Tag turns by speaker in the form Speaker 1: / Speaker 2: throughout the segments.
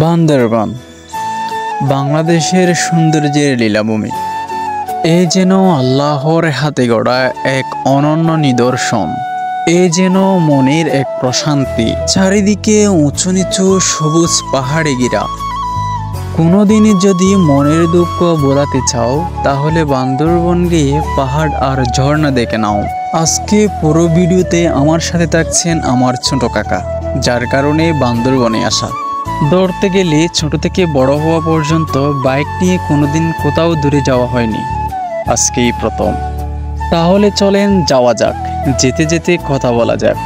Speaker 1: বান্দরবান বাংলাদেশের সৌন্দর্যের লীলাভূমি। এ যেন আল্লাহর হাতে গড়া এক অনন্য নিদর্শন। এ যেন মনের এক প্রশান্তি। চারিদিকে উঁচু নিচু সবুজ পাহাড়ে ঘেরা। কোনোদিনই যদি মনের দুঃখ বোলাতে চাও তাহলে বান্দরবন গিয়ে পাহাড় আর ঝর্ণা দেখে নাও। আজকে পুরো ভিডিওতে আমার সাথে থাকছেন আমার ছোট কাকা, যার কারণে বান্দরবনে আসা। দৌড়তে গেলে ছোট থেকে বড় হওয়া পর্যন্ত বাইক নিয়ে কোনোদিন কোথাও দূরে যাওয়া হয়নি, আজকেই প্রথম। তাহলে চলেন যাওয়া যাক, যেতে যেতে কথা বলা যাক।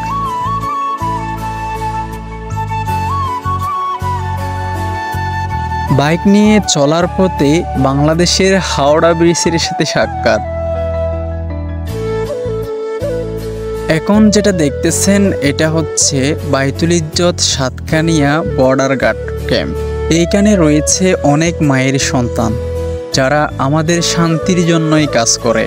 Speaker 1: বাইক নিয়ে চলার পথে বাংলাদেশের হাওড়া ব্রিজের সাথে সাক্ষাৎ। এখন যেটা দেখতেছেন এটা হচ্ছে বাইতুল ইজ্জত সাতকানিয়া বর্ডার গার্ড ক্যাম্প। এইখানে রয়েছে অনেক মায়ের সন্তান যারা আমাদের শান্তির জন্যই কাজ করে।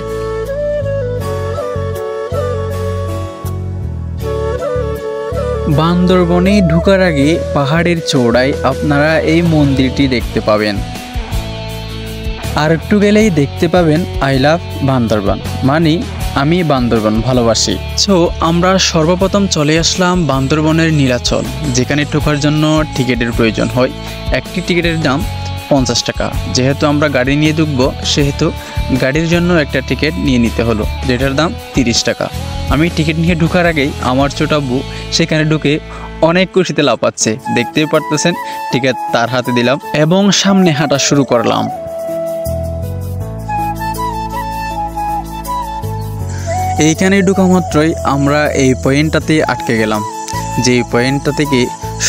Speaker 1: বান্দরবনে ঢোকার আগে পাহাড়ের চূড়ায় আপনারা এই মন্দিরটি দেখতে পাবেন। আর একটু গেলেই দেখতে পাবেন আই লাভ বান্দরবান, মানে আমি বান্দরবান ভালোবাসি। সো আমরা সর্বপ্রথম চলে আসলাম বান্দরবনের নীলাচল, যেখানে ঢোকার জন্য টিকিটের প্রয়োজন হয়। একটি টিকিটের দাম 50 টাকা। যেহেতু আমরা গাড়ি নিয়ে ঢুকবো সেহেতু গাড়ির জন্য একটা টিকিট নিয়ে নিতে হলো, যেটার দাম 30 টাকা। আমি টিকিট নিয়ে ঢোকার আগেই আমার ছোট আব্বু সেখানে ঢুকে অনেক খুশিতে লাফাচ্ছে, দেখতেই পারতেছেন। টিকিট তার হাতে দিলাম এবং সামনে হাঁটা শুরু করলাম। এইখানে ঢোকা মাত্রই আমরা এই পয়েন্টটাতে আটকে গেলাম, যেই পয়েন্টটা থেকে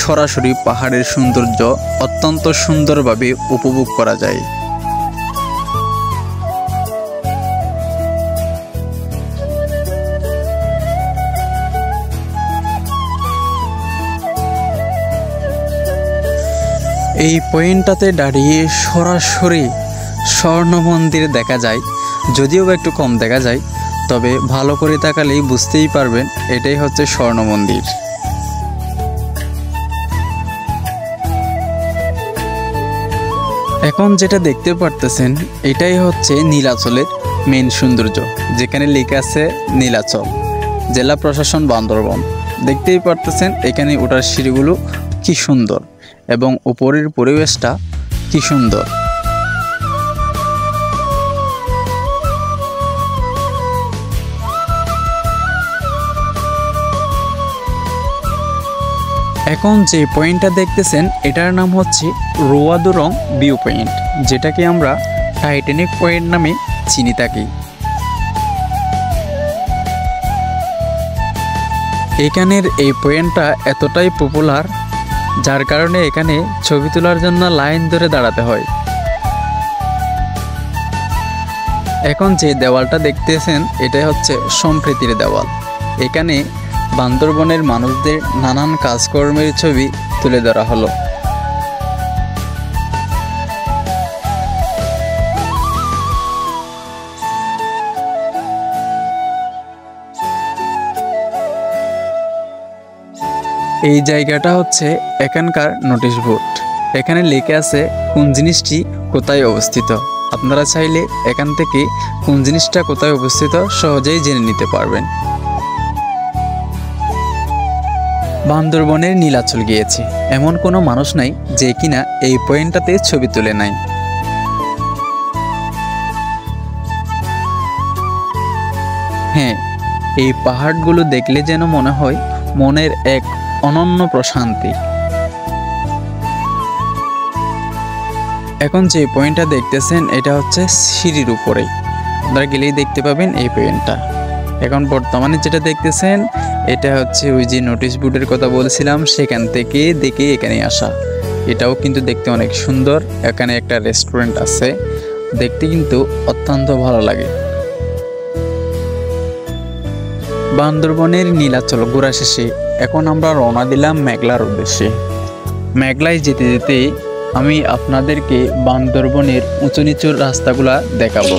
Speaker 1: সরাসরি পাহাড়ের সৌন্দর্য অত্যন্ত সুন্দরভাবে উপভোগ করা যায়। এই পয়েন্টটাতে দাঁড়িয়ে সরাসরি স্বর্ণ মন্দির দেখা যায়, যদিও একটু কম দেখা যায়, তবে ভালো করে তাকালেই বুঝতেই পারবেন এটাই হচ্ছে স্বর্ণ মন্দির। এখন যেটা দেখতে পারতেছেন এটাই হচ্ছে নীলাচলের মেন সৌন্দর্য, যেখানে লেখা আছে নীলাচল, জেলা প্রশাসন বান্দরবন। দেখতেই পারতেছেন এখানে ওঠার সিঁড়িগুলো কি সুন্দর এবং উপরের পরিবেশটা কি সুন্দর। এখন যে পয়েন্টটা দেখতেছেন এটার নাম হচ্ছে রোয়াদুরং ভিউ পয়েন্ট, যেটাকে আমরা টাইটানিক পয়েন্ট নামে চিনি থাকি। এখানের এই পয়েন্টটা এতটাই পপুলার যার কারণে এখানে ছবি তোলার জন্য লাইন ধরে দাঁড়াতে হয়। এখন যে দেওয়ালটা দেখতেছেন এটাই হচ্ছে সম্প্রীতির দেওয়াল। এখানে বান্দরবনের মানুষদের নানান কাজকর্মের ছবি তুলে ধরা হলো। এই জায়গাটা হচ্ছে এখানকার নোটিশ বোর্ড। এখানে লেখা আছে কোন জিনিসটি কোথায় অবস্থিত। আপনারা চাইলে এখান থেকে কোন জিনিসটা কোথায় অবস্থিত সহজেই জেনে নিতে পারবেন। বান্দরবনের নীলাচল গিয়েছে এমন কোনো মানুষ নাই যে কিনা এই পয়েন্টটাতে ছবি তুলে নাই। হ্যাঁ, এই পাহাড়গুলো দেখলে যেন মনে হয় মনের এক অনন্য প্রশান্তি। এখন যে পয়েন্টটা দেখতেছেন এটা হচ্ছে সিঁড়ির উপরে, আপনারা গেলেই দেখতে পাবেন এই পয়েন্টটা। এখন বর্তমানে যেটা দেখতেছেন এটা হচ্ছে ওই যে নোটিশ বোর্ডের কথা বলছিলাম, সেখান থেকে দেখে এখানে আসা। এটাও কিন্তু দেখতে অনেক সুন্দর। এখানে একটা রেস্টুরেন্ট আছে, দেখতে কিন্তু অত্যন্ত ভালো লাগে। বান্দরবনের নীলাচল ঘোরা শেষে এখন আমরা রওনা দিলাম মেঘলার উদ্দেশ্যে। মেঘলায় যেতে যেতে আমি আপনাদেরকে বান্দরবনের উঁচু নিচুর রাস্তাগুলা দেখাবো।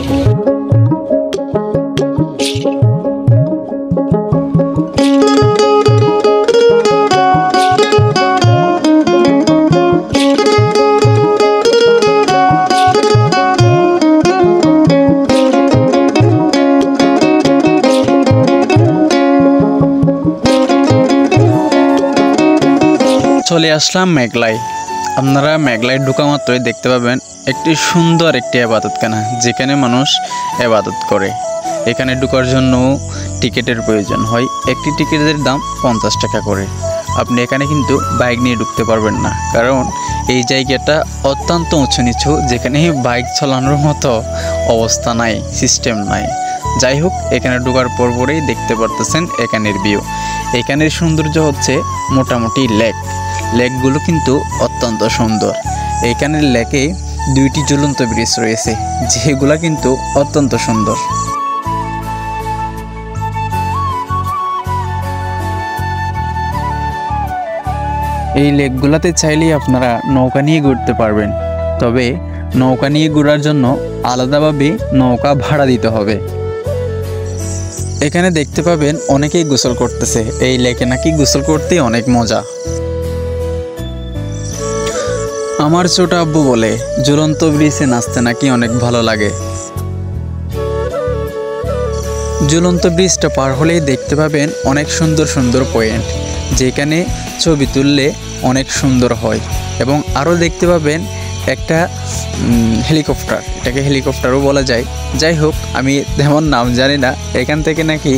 Speaker 1: চলে আসলাম মেঘলায়। আপনারা মেঘলায় ঢোকা মাত্রই দেখতে পাবেন একটি সুন্দর একটি ইবাদতখানা, যেখানে মানুষ ইবাদত করে। এখানে ঢোকার জন্য টিকিটের প্রয়োজন হয়। একটি টিকিটের দাম 50 টাকা করে। আপনি এখানে কিন্তু বাইক নিয়ে ঢুকতে পারবেন না, কারণ এই জায়গাটা অত্যন্ত উঁচু নিচু, যেখানে বাইক চালানোর মতো অবস্থা নাই, সিস্টেম নাই। যাই হোক, এখানে ঢোকার পরেই দেখতে পারতেছেন এখানের ভিউ। এখানের সৌন্দর্য হচ্ছে মোটামুটি লেকগুলো কিন্তু অত্যন্ত সুন্দর। এখানের লেকে 2টি ঝুলন্ত ব্রিজ রয়েছে, যেগুলো কিন্তু অত্যন্ত সুন্দর। এই লেকগুলোতে চাইলেই আপনারা নৌকা নিয়ে ঘুরতে পারবেন, তবে নৌকা নিয়ে ঘোরার জন্য আলাদাভাবে নৌকা ভাড়া দিতে হবে। এখানে দেখতে পাবেন অনেকেই গোসল করতেছে। এই লেকে নাকি গোসল করতে অনেক মজা। আমার ছোট আব্বু বলে ঝুলন্ত ব্রিজে নাচতে নাকি অনেক ভালো লাগে। ঝুলন্ত ব্রিজটা পার হলেই দেখতে পাবেন অনেক সুন্দর সুন্দর পয়েন্ট, যেখানে ছবি তুললে অনেক সুন্দর হয়। এবং আরও দেখতে পাবেন একটা হেলিকপ্টার, এটাকে হেলিকপ্টারও বলা যায়। যাই হোক, আমি তেমন নাম জানি না। এখান থেকে নাকি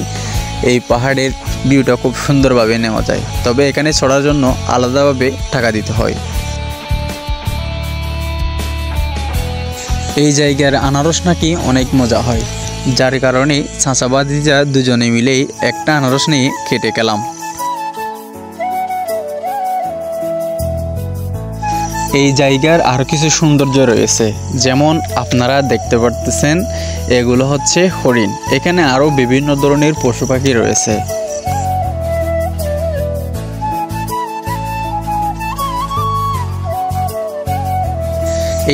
Speaker 1: এই পাহাড়ের ভিউটা খুব সুন্দরভাবে নেওয়া যায়, তবে এখানে চড়ার জন্য আলাদাভাবে টাকা দিতে হয়। এই জায়গার আনারস নাকি অনেক মজা হয়, যার কারণে চাচাবাদিজা দুজনে মিলেই একটা আনারস নিয়ে কেটে গেলাম। এই জায়গার আরও কিছু সৌন্দর্য রয়েছে, যেমন আপনারা দেখতে পারতেছেন এগুলো হচ্ছে হরিণ। এখানে আরও বিভিন্ন ধরনের পশু পাখি রয়েছে।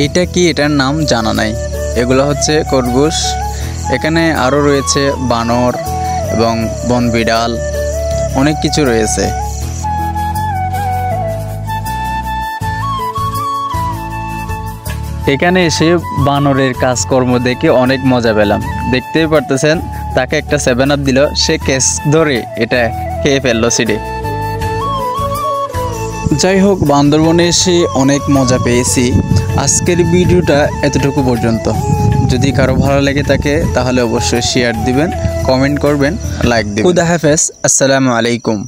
Speaker 1: এইটা কি, এটার নাম জানা নাই। এগুলো হচ্ছে খরগোশ। এখানে আরও রয়েছে বানর এবং বনবিড়াল, অনেক কিছু রয়েছে। এখানে এসে বানরের কাজকর্ম দেখে অনেক মজা পেলাম। দেখতেই পারতেছেন, তাকে একটা 7 আপ দিল, সে কেস ধরে এটা খেয়ে ফেললো সিডে। যাই হোক, বান্দরবনে এসে অনেক মজা পেয়েছি। আজকের ভিডিওটা এতটুকু পর্যন্ত। যদি কারো ভালো লেগে থাকে তাহলে অবশ্যই শেয়ার দিবেন, কমেন্ট করবেন, লাইক দিবেন। খুদা হাফেজ, আসসালামু আলাইকুম।